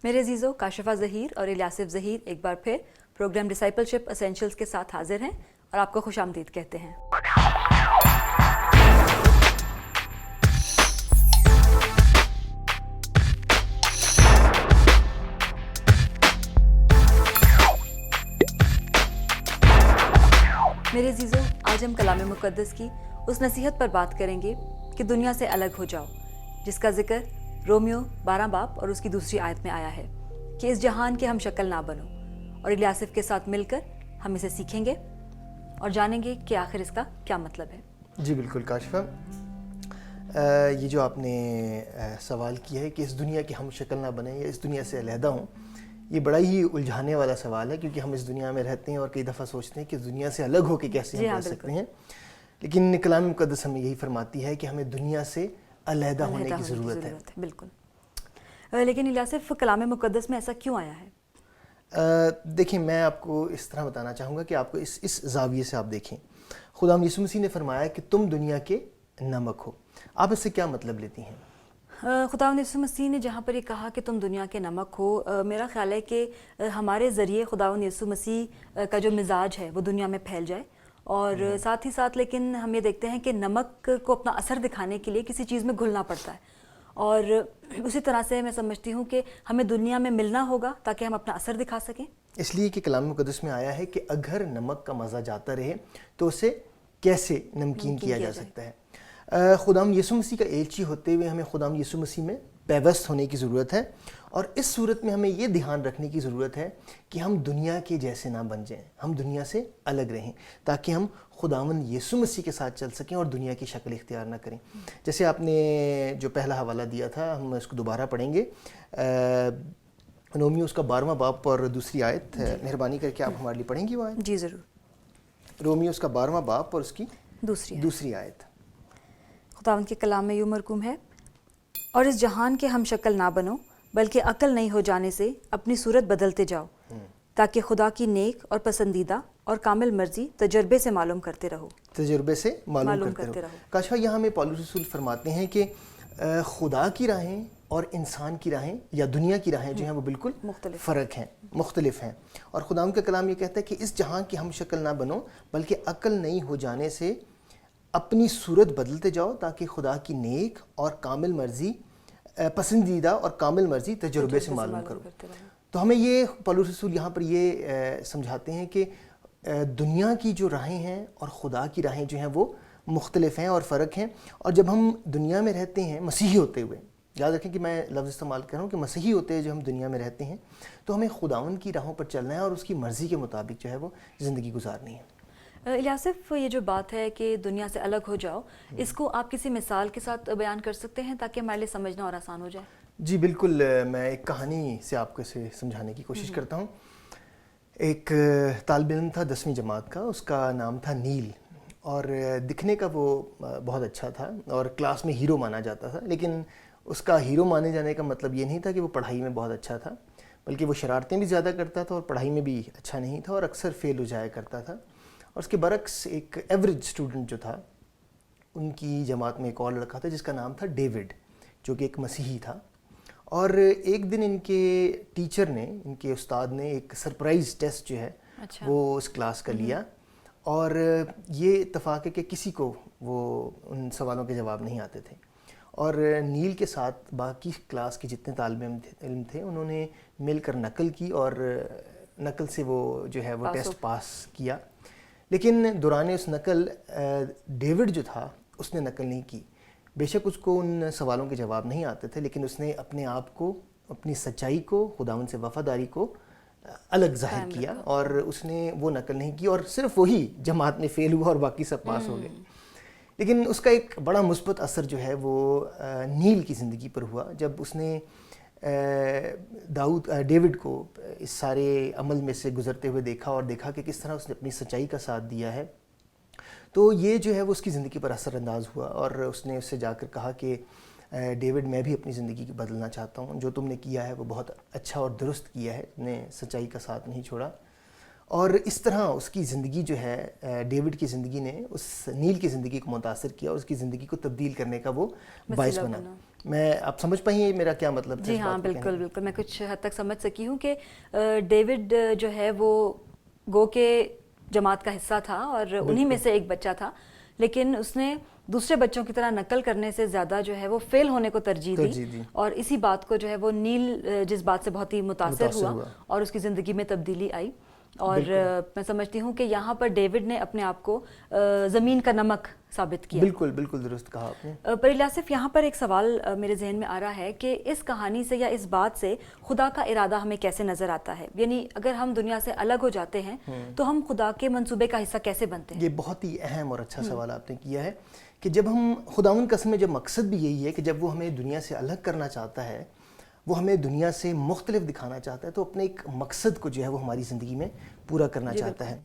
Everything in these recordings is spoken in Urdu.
میرے عزیزو، کاشفہ ظہیر اور الیاسف ظہیر ایک بار پھر پروگرام ڈسائپلشپ اسینشلز کے ساتھ حاضر ہیں اور آپ کو خوش آمدید کہتے ہیں۔ میرے عزیزو، آج ہم کلام مقدس کی اس نصیحت پر بات کریں گے کہ دنیا سے الگ ہو جاؤ، جس کا ذکر رومیو 12 باب اور اس کی دوسری آیت میں آیا ہے کہ اس جہان کے ہم شکل نہ بنو، اور الیاسف کے ساتھ مل کر ہم اسے سیکھیں گے اور جانیں گے کہ آخر اس کا کیا مطلب ہے۔ جی بالکل کاشفہ، یہ جو آپ نے سوال کیا ہے کہ اس دنیا کی ہم شکل نہ بنیں یا اس دنیا سے علیحدہ ہوں، یہ بڑا ہی الجھانے والا سوال ہے، کیونکہ ہم اس دنیا میں رہتے ہیں اور کئی دفعہ سوچتے ہیں کہ اس دنیا سے الگ ہو کے کیسے ہم رہ سکتے ہیں، لیکن کلام مقدس ہمیں یہی فرماتی ہے کہ ہمیں دنیا سے علیحدہ ہونے کی ضرورت ہے۔ بالکل، لیکن الیاسف، کلام مقدس میں ایسا کیوں آیا ہے؟ دیکھیں، میں آپ کو اس طرح بتانا چاہوں گا کہ آپ کو اس زاویے سے آپ دیکھیں۔ خدا یسوع مسیح نے فرمایا کہ تم دنیا کے نمک ہو۔ آپ اس سے کیا مطلب لیتی ہیں؟ خداوند یسوع مسیح نے جہاں پر یہ کہا کہ تم دنیا کے نمک ہو، میرا خیال ہے کہ ہمارے ذریعے خداوند یسوع مسیح کا جو مزاج ہے وہ دنیا میں پھیل جائے، اور ساتھ ہی ساتھ لیکن ہم یہ دیکھتے ہیں کہ نمک کو اپنا اثر دکھانے کے لیے کسی چیز میں گھلنا پڑتا ہے، اور اسی طرح سے میں سمجھتی ہوں کہ ہمیں دنیا میں ملنا ہوگا تاکہ ہم اپنا اثر دکھا سکیں۔ اس لیے کہ کلام مقدس میں آیا ہے کہ اگر نمک کا مزہ جاتا رہے تو اسے کیسے نمکین کیا جا سکتا ہے۔ خداوند یسوع مسیح کا ایلچی ہوتے ہوئے ہمیں خداوند یسوع مسیح میں پیوست ہونے کی ضرورت ہے، اور اس صورت میں ہمیں یہ دھیان رکھنے کی ضرورت ہے کہ ہم دنیا کے جیسے نہ بن جائیں، ہم دنیا سے الگ رہیں تاکہ ہم خداوند یسوع مسیح کے ساتھ چل سکیں اور دنیا کی شکل اختیار نہ کریں۔ جیسے آپ نے جو پہلا حوالہ دیا تھا، ہم اس کو دوبارہ پڑھیں گے، رومیو اس کا 12واں باب اور دوسری آیت، مہربانی کر کے آپ ہمارے لیے پڑھیں گی وہ آیت؟ جی ضرور۔ رومیو اس کا 12واں باب اور اس کی دوسری آیت۔ خداوند کے کلام میں یوں مرقوم ہے، اور اس جہان کے ہم شکل نہ بنو بلکہ عقل نئی ہو جانے سے اپنی صورت بدلتے جاؤ، تاکہ خدا کی نیک اور پسندیدہ اور کامل مرضی تجربے سے معلوم کرتے رہو۔ تجربے سے معلوم کرتے رہو۔ کاشفہ، یہاں ہمیں پالوس رسول فرماتے ہیں کہ خدا کی راہیں اور انسان کی راہیں یا دنیا کی راہیں جو ہیں وہ بالکل فرق ہیں، مختلف ہیں، اور خدا کا کلام یہ کہتا ہے کہ اس جہان کی ہم شکل نہ بنو بلکہ عقل نئی ہو جانے سے اپنی صورت بدلتے جاؤ، تاکہ خدا کی نیک اور کامل مرضی، پسندیدہ اور کامل مرضی تجربے سے معلوم کرو۔ تو ہمیں یہ پالوس رسول یہاں پر یہ سمجھاتے ہیں کہ دنیا کی جو راہیں ہیں اور خدا کی راہیں جو ہیں وہ مختلف ہیں اور فرق ہیں، اور جب ہم دنیا میں رہتے ہیں مسیحی ہوتے ہوئے، یاد رکھیں کہ میں لفظ استعمال کر رہا ہوں کہ مسیحی ہوتے ہوئے جو ہم دنیا میں رہتے ہیں، تو ہمیں خداوند کی راہوں پر چلنا ہے اور اس کی مرضی کے مطابق جو ہے وہ زندگی گزارنی ہے۔ الیاسف، یہ جو بات ہے کہ دنیا سے الگ ہو جاؤ، اس کو آپ کسی مثال کے ساتھ بیان کر سکتے ہیں تاکہ ہمارے لیے سمجھنا اور آسان ہو جائے؟ جی بالکل، میں ایک کہانی سے آپ کو اسے سمجھانے کی کوشش کرتا ہوں۔ ایک طالب علم تھا 10ویں جماعت کا، اس کا نام تھا نیل، اور دکھنے کا وہ بہت اچھا تھا اور کلاس میں ہیرو مانا جاتا تھا، لیکن اس کا ہیرو مانے جانے کا مطلب یہ نہیں تھا کہ وہ پڑھائی میں بہت اچھا تھا، بلکہ وہ شرارتیں بھی زیادہ کرتا تھا اور پڑھائی میں بھی اچھا نہیں تھا اور اکثر فیل ہو جایا کرتا تھا۔ اور اس کے برعکس ایک ایوریج اسٹوڈنٹ جو تھا، ان کی جماعت میں ایک اور لڑکا تھا جس کا نام تھا ڈیوڈ، جو کہ ایک مسیحی تھا، اور ایک دن ان کے ٹیچر نے، ان کے استاد نے ایک سرپرائز ٹیسٹ جو ہے وہ اس کلاس کا لیا، اور یہ اتفاق ہے کہ کسی کو وہ ان سوالوں کے جواب نہیں آتے تھے، اور نیل کے ساتھ باقی کلاس کے جتنے طالب علم تھے انہوں نے مل کر نقل کی، اور نقل سے وہ جو ہے وہ ٹیسٹ پاس کیا، لیکن دوران اس نقل ڈیوڈ جو تھا اس نے نقل نہیں کی۔ بے شک اس کو ان سوالوں کے جواب نہیں آتے تھے، لیکن اس نے اپنے آپ کو، اپنی سچائی کو، خداوند سے وفاداری کو الگ ظاہر کیا، اور اس نے وہ نقل نہیں کی، اور صرف وہی جماعت میں فیل ہوا اور باقی سب پاس ہو گئے۔ لیکن اس کا ایک بڑا مثبت اثر جو ہے وہ نیل کی زندگی پر ہوا، جب اس نے ڈیوڈ کو اس سارے عمل میں سے گزرتے ہوئے دیکھا، اور دیکھا کہ کس طرح اس نے اپنی سچائی کا ساتھ دیا ہے، تو یہ جو ہے وہ اس کی زندگی پر اثر انداز ہوا، اور اس نے اس سے جا کر کہا کہ ڈیوڈ، میں بھی اپنی زندگی بدلنا چاہتا ہوں، جو تم نے کیا ہے وہ بہت اچھا اور درست کیا ہے، تم نے سچائی کا ساتھ نہیں چھوڑا۔ اور اس طرح اس کی زندگی جو ہے، ڈیوڈ کی زندگی نے اس نیل کی زندگی کو متاثر کیا اور اس کی زندگی کو تبدیل کرنے کا وہ باعث بنا۔ میں آپ سمجھ پائی ہیں میرا کیا مطلب تھا؟ جی ہاں بالکل بالکل، میں کچھ حد تک سمجھ سکی ہوں کہ ڈیوڈ جو ہے وہ گو کے جماعت کا حصہ تھا اور انہی میں سے ایک بچہ تھا، لیکن اس نے دوسرے بچوں کی طرح نقل کرنے سے زیادہ جو ہے وہ فیل ہونے کو ترجیح دی، اور اسی بات کو جو ہے وہ نیل جس بات سے بہت ہی متاثر ہوا اور اس کی زندگی میں تبدیلی آئی، اور میں سمجھتی ہوں کہ یہاں پر ڈیوڈ نے اپنے آپ کو زمین کا نمک ثابت کیا۔ بالکل بالکل درست کہا آپ نے۔ پر الیاسف، یہاں پر ایک سوال میرے ذہن میں آ رہا ہے کہ اس کہانی سے یا اس بات سے خدا کا ارادہ ہمیں کیسے نظر آتا ہے؟ یعنی اگر ہم دنیا سے الگ ہو جاتے ہیں تو ہم خدا کے منصوبے کا حصہ کیسے بنتے ہیں؟ یہ بہت ہی اہم اور اچھا سوال آپ نے کیا ہے کہ جب ہم خداوند قسم میں، جب مقصد بھی یہی ہے کہ جب وہ ہمیں دنیا سے الگ کرنا چاہتا ہے، وہ ہمیں دنیا سے مختلف دکھانا چاہتا ہے، تو اپنے ایک مقصد کو جو ہے وہ ہماری زندگی میں پورا کرنا چاہتا ہے۔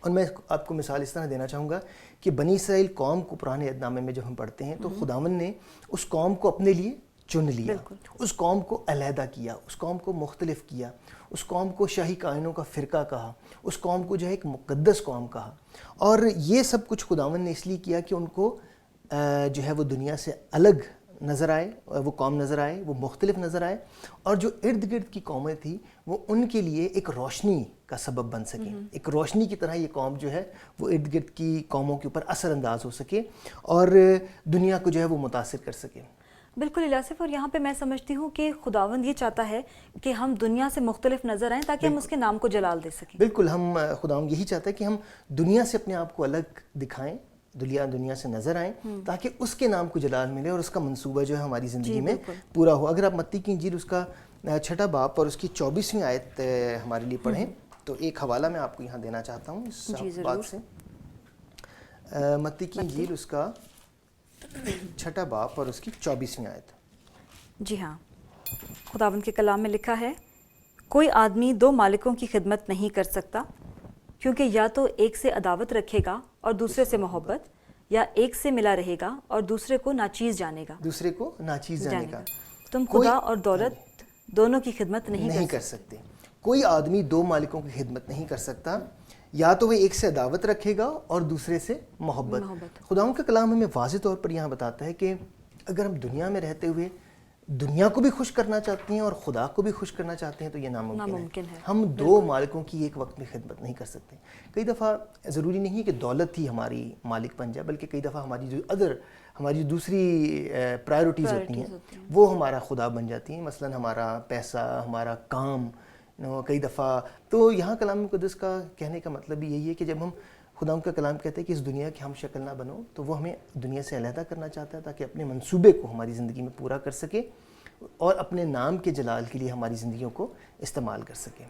اور میں آپ کو مثال اس طرح دینا چاہوں گا کہ بنی اسرائیل قوم کو پرانے عہد نامے میں جب ہم پڑھتے ہیں تو خداوند نے اس قوم کو اپنے لیے چن لیا، اس قوم کو علیحدہ کیا، اس قوم کو مختلف کیا، اس قوم کو شاہی کائنوں کا فرقہ کہا، اس قوم کو جو ہے ایک مقدس قوم کہا، اور یہ سب کچھ خداوند نے اس لیے کیا کہ ان کو جو ہے وہ دنیا سے الگ نظر آئے، وہ قوم نظر آئے، وہ مختلف نظر آئے، اور جو ارد گرد کی قومیں تھیں وہ ان کے لیے ایک روشنی کا سبب بن سکیں، ایک روشنی کی طرح یہ قوم جو ہے وہ ارد گرد کی قوموں کے اوپر اثر انداز ہو سکے اور دنیا کو جو ہے وہ متاثر کر سکے۔ بالکل الیاسف، اور یہاں پہ میں سمجھتی ہوں کہ خداوند یہ چاہتا ہے کہ ہم دنیا سے مختلف نظر آئیں تاکہ ہم اس کے نام کو جلال دے سکیں۔ بالکل، خداوند یہی چاہتا ہے کہ ہم دنیا سے اپنے آپ کو الگ دکھائیں، دنیا سے نظر آئیں تاکہ اس کے نام کو جلال ملے اور اس کا منصوبہ جو ہے ہماری زندگی میں پورا ہو۔ اگر آپ متی کی انجیل اس کا 6 باب اور اس کی 24ویں آیت ہمارے لیے پڑھیں تو ایک حوالہ میں آپ کو یہاں دینا چاہتا ہوں اس بات سے۔ متی کی انجیل اس کا 6 باب اور اس کی 24ویں آیت۔ جی ہاں، خداوند کے کلام میں لکھا ہے، کوئی آدمی 2 مالکوں کی خدمت نہیں کر سکتا، کیونکہ یا تو ایک سے عداوت رکھے گا اور دوسرے سے محبت، یا ایک سے ملا رہے گا اور دوسرے کو ناچیز جانے گا۔ تم خدا اور دولت دونوں کی خدمت نہیں کر سکتے۔ کوئی آدمی 2 مالکوں کی خدمت نہیں کر سکتا، یا تو وہ ایک سے عداوت رکھے گا اور دوسرے سے محبت۔ خداوند کا کلام ہمیں واضح طور پر یہاں بتاتا ہے کہ اگر ہم دنیا میں رہتے ہوئے دنیا کو بھی خوش کرنا چاہتے ہیں اور خدا کو بھی خوش کرنا چاہتے ہیں تو یہ ناممکن ہے۔ ہم 2 مالکوں کی ایک وقت میں خدمت نہیں کر سکتے۔ کئی دفعہ ضروری نہیں ہے کہ دولت ہی ہماری مالک بن جائے، بلکہ کئی دفعہ ہماری جو دوسری پرائیورٹیز ہوتی ہیں وہ ہمارا خدا بن جاتی ہیں، مثلا ہمارا پیسہ، ہمارا کام، کئی دفعہ۔ تو یہاں کلام مقدس کا کہنے کا مطلب بھی یہی ہے کہ جب ہم خدا کا کلام کہتے ہیں کہ اس دنیا کی ہم شکل نہ بنو، تو وہ ہمیں دنیا سے علیحدہ کرنا چاہتا ہے تاکہ اپنے منصوبے کو ہماری زندگی میں پورا کر سکے اور اپنے نام کے جلال کے لیے ہماری زندگیوں کو استعمال کر سکے۔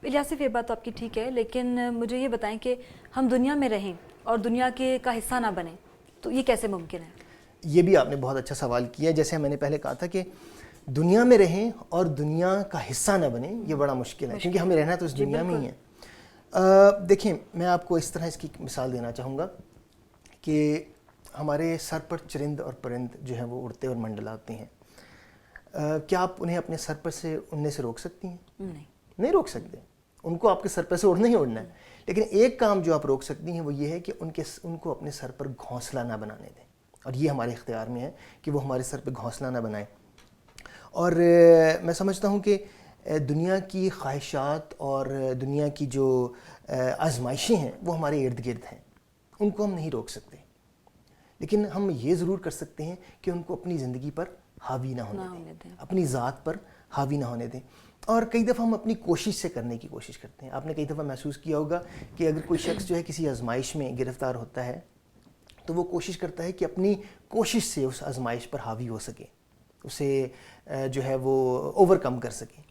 الیاسف، یہ بات آپ کی ٹھیک ہے، لیکن مجھے یہ بتائیں کہ ہم دنیا میں رہیں اور دنیا کے کا حصہ نہ بنیں تو یہ کیسے ممکن ہے؟ یہ بھی آپ نے بہت اچھا سوال کیا۔ جیسے میں نے پہلے کہا تھا کہ دنیا میں رہیں اور دنیا کا حصہ نہ بنیں، یہ بڑا مشکل ہے کیونکہ ہمیں رہنا تو اس دنیا میں ہی ہے۔ دیکھیں، میں آپ کو اس طرح اس کی مثال دینا چاہوں گا کہ ہمارے سر پر چرند اور پرند جو ہیں وہ اڑتے اور منڈلاتے ہیں۔ کیا آپ انہیں اپنے سر پر سے اڑنے سے روک سکتی ہیں؟ نہیں روک سکتے، ان کو آپ کے سر پر سے اڑنا ہی اڑنا ہے۔ لیکن ایک کام جو آپ روک سکتی ہیں وہ یہ ہے کہ ان کو اپنے سر پر گھونسلہ نہ بنانے دیں، اور یہ ہمارے اختیار میں ہے کہ وہ ہمارے سر پہ گھونسلہ نہ بنائیں۔ اور میں سمجھتا ہوں کہ دنیا کی خواہشات اور دنیا کی جو آزمائشیں ہیں وہ ہمارے ارد گرد ہیں، ان کو ہم نہیں روک سکتے، لیکن ہم یہ ضرور کر سکتے ہیں کہ ان کو اپنی زندگی پر حاوی نہ ہونے دیں، اپنی ذات پر حاوی نہ ہونے دیں۔ اور کئی دفعہ ہم اپنی کوشش سے کرنے کی کوشش کرتے ہیں۔ آپ نے کئی دفعہ محسوس کیا ہوگا کہ اگر کوئی شخص جو ہے کسی آزمائش میں گرفتار ہوتا ہے تو وہ کوشش کرتا ہے کہ اپنی کوشش سے اس آزمائش پر حاوی ہو سکے، اسے جو ہے وہ اوور کم کر سکے،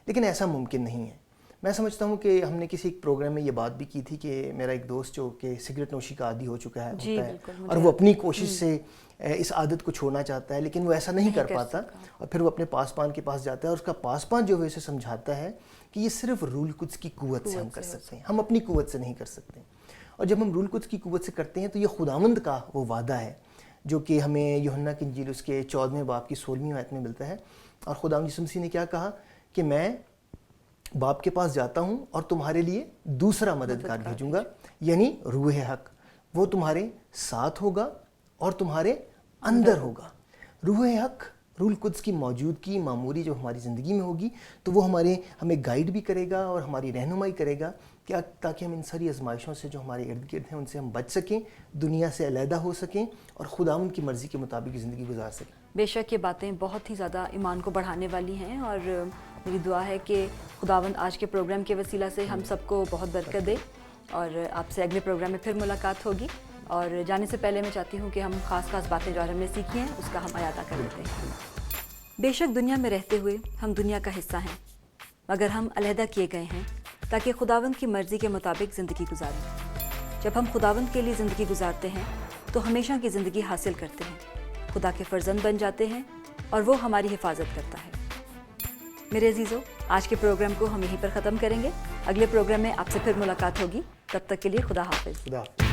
لیکن ایسا ممکن نہیں ہے۔ میں سمجھتا ہوں کہ ہم نے کسی ایک پروگرام میں یہ بات بھی کی تھی کہ میرا ایک دوست جو کہ سگریٹ نوشی کا عادی ہو چکا ہے ہوتا ہے اور وہ اپنی کوشش سے اس عادت کو چھوڑنا چاہتا ہے، لیکن وہ ایسا نہیں کر پاتا، اور پھر وہ اپنے پاسبان کے پاس جاتا ہے اور اس کا پاسبان جو ہے اسے سمجھاتا ہے کہ یہ صرف روح القدس کی قوت سے ہم کر سکتے ہیں، ہم اپنی قوت سے نہیں کر سکتے۔ اور جب ہم روح القدس کی قوت سے کرتے ہیں تو یہ خداوند کا وہ وعدہ ہے جو کہ ہمیں یوحنا کی انجیل اس کے 14ویں باب کی 16ویں آیت میں ملتا ہے۔ اور خداوند یسوع مسیح نے کیا کہا کہ میں باپ کے پاس جاتا ہوں اور تمہارے لیے دوسرا مددگار بھیجوں گا، یعنی روح حق، وہ تمہارے ساتھ ہوگا اور تمہارے اندر ہوگا۔ روح حق روح القدس کی موجودگی معموری جو ہماری زندگی میں ہوگی تو وہ ہمیں گائیڈ بھی کرے گا اور ہماری رہنمائی کرے گا کیا تاکہ ہم ان ساری آزمائشوں سے جو ہمارے ارد گرد ہیں ان سے ہم بچ سکیں, دنیا سے علیحدہ ہو سکیں اور خداوند کی مرضی کے مطابق زندگی گزار سکیں. بے شک یہ باتیں بہت ہی زیادہ ایمان کو بڑھانے والی ہیں, اور میری دعا ہے کہ خداوند آج کے پروگرام کے وسیلہ سے ہم سب کو بہت برکت دے, اور آپ سے اگلے پروگرام میں پھر ملاقات ہوگی. اور جانے سے پہلے میں چاہتی ہوں کہ ہم خاص باتیں جو ہم نے سیکھی ہیں اس کا ہم اعادہ کر لیتے ہیں. بے شک دنیا میں رہتے ہوئے ہم دنیا کا حصہ ہیں, مگر ہم علیحدہ کیے گئے ہیں تاکہ خداوند کی مرضی کے مطابق زندگی گزاریں. جب ہم خداوند کے لیے زندگی گزارتے ہیں تو ہمیشہ کی زندگی حاصل کرتے ہیں, خدا کے فرزند بن جاتے ہیں اور وہ ہماری حفاظت کرتا ہے. میرے عزیزو, آج کے پروگرام کو ہم یہیں پر ختم کریں گے. اگلے پروگرام میں آپ سے پھر ملاقات ہوگی. تب تک کے لیے خدا حافظ. خدا حافظ.